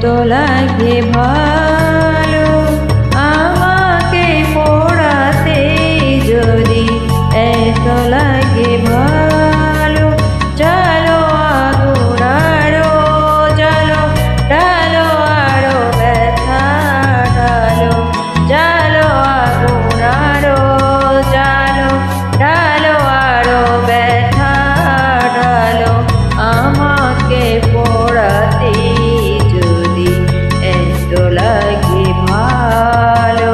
এত লাগে ভালো আমাকে পোড়াতে যদি এত লাগে ভালো চলো আগুন আরো জ্বালো ঢালো আরো ব্যথা ঢালো জ্বালো আগুন আরো জ্বালো ঢালো আরো ব্যথা ঢালো আমাকে পোড়াতে যদি এত লাগে ভালো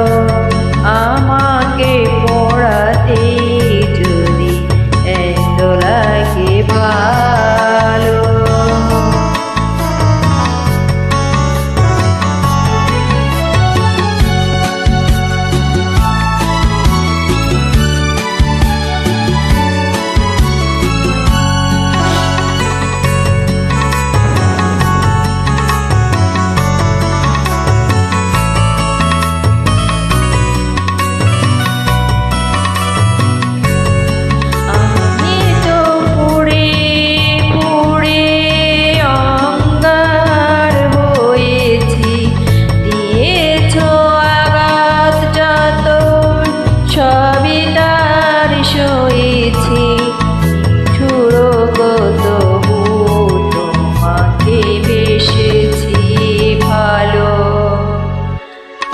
আমাকে পোড়াতে যদি এত লাগে ভালো।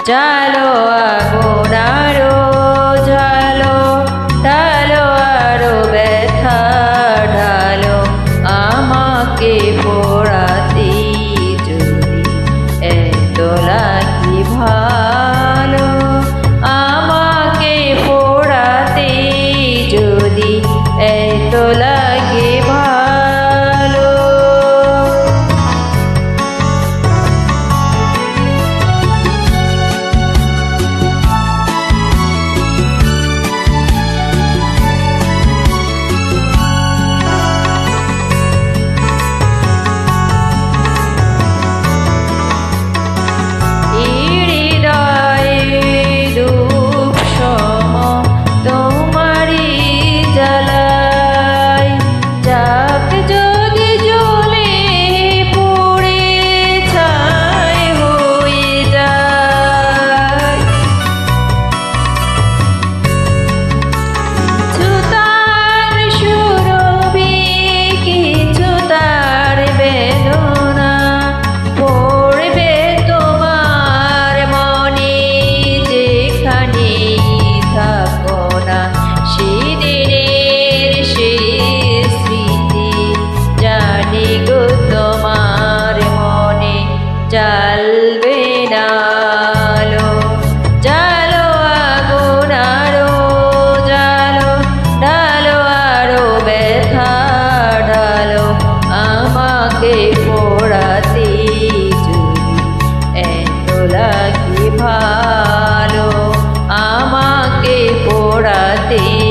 জ্বালো আগুন আরো জ্বালো ঢালো আরো ব্যথা ঢালো আমাকে পোড়াতে যদি এত লাগে ভালো আমাকে পোড়াতে যদি এত লাগে ভালো। জ্বালবে না আলো জ্বালো আগুন আরো জ্বালো ঢালো আরো ব্যথা ঢালো আমাকে পোড়াতে যদি এত লাগে ভালো আমাকে পোড়াতে